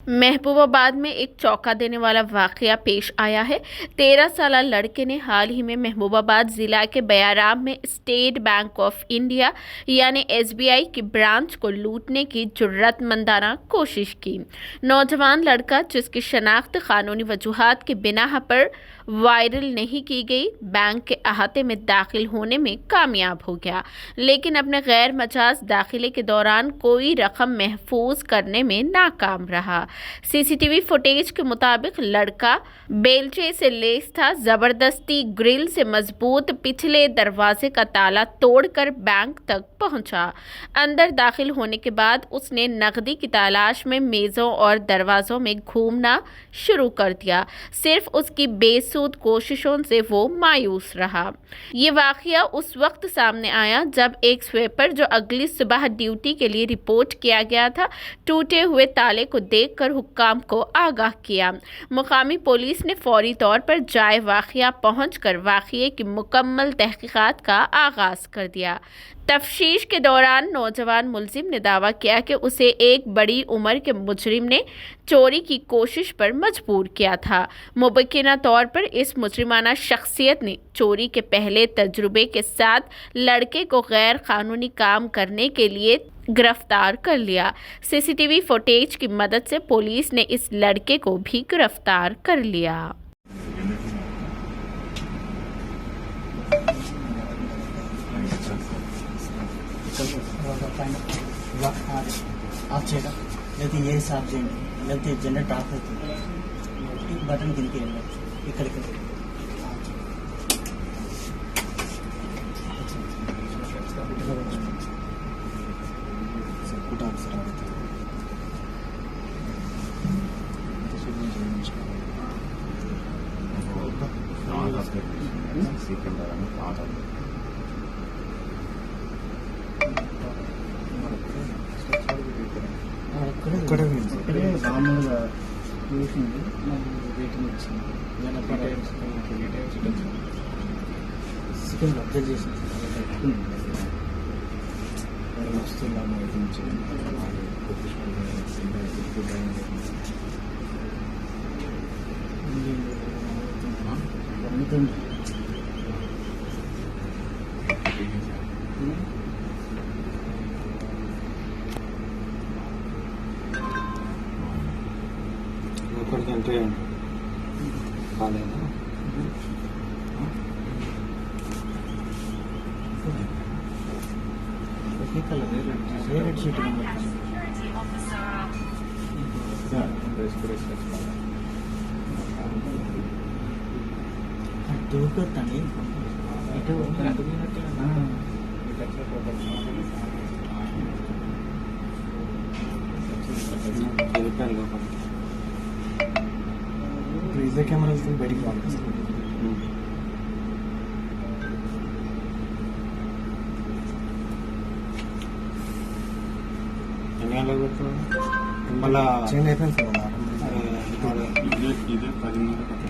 महबूबाबाद में एक चौंका देने वाला वाकया पेश आया है। 13 साला लड़के ने हाल ही में महबूबाबाद जिला के बयाराम में स्टेट बैंक ऑफ इंडिया यानी एसबीआई की ब्रांच को लूटने की जुर्रतमंदाना कोशिश की। नौजवान लड़का, जिसकी शनाख्त कानूनी वजूहात के बिना पर वायरल नहीं की गई, बैंक के अहाते में दाखिल होने में कामयाब हो गया, लेकिन अपने गैर मजाज दाखिले के दौरान कोई रकम महफूज करने में नाकाम रहा। सीसीटीवी फुटेज के मुताबिक लड़का बेलचे से लैस था। जबरदस्ती ग्रिल से मजबूत पिछले दरवाजे का ताला तोड़कर बैंक तक पहुंचा। अंदर दाखिल होने के बाद उसने नकदी की तलाश में मेजों और दरवाजों में घूमना शुरू कर दिया। सिर्फ उसकी बेसुध कोशिशों से वो मायूस रहा। ये वाकया उस वक्त सामने आया जब एक स्वीपर, जो अगली सुबह ड्यूटी के लिए रिपोर्ट किया गया था, टूटे हुए ताले को देखकर हुक्काम को आगाह किया। मुकामी पुलिस ने फौरी तौर पर जाए वाकया पहुंचकर वाकये की मुकम्मल तहकीकात का आगाज कर दिया। तफ्तीश के दौरान नौजवान मुलजिम ने दावा किया कि उसे एक बड़ी उम्र के मुजरिम ने चोरी की कोशिश पर मजबूर किया था। मुबैना तौर पर इस मुजरिमाना शख्सियत ने चोरी के पहले तजुर्बे के साथ लड़के को गैर कानूनी काम करने के लिए गिरफ्तार कर लिया। सीसीटीवी फुटेज की मदद से पुलिस ने इस लड़के को भी गिरफ्तार कर लिया। ఆఫ్ చేయడం లేకపోతే ఏ ఆఫ్ చేయండి, లేకపోతే జనరేటర్ ఆఫ్ అవుతుంది, ఈ బటన్ కిందకి వెళ్ళచ్చు. ఇక్కడికి ఇక్కడే మామూలుగా చూసింది, రేటింగ్ వచ్చింది, చికెన్ అబ్జర్వ్ చేసింది, వస్తున్నా ఎక్కడికంటే కాలేదా? ఒకే కలర్ వేరే షీట్ దూకొద్దండి ఇటు రీజర్ కెమెరా బయటికి పంపిస్తుంది. ఎన్ని గంటలకు పెడుతున్నాడు? మళ్ళీ చేంజ్ అయిపోయింది సార్. ఇదే 10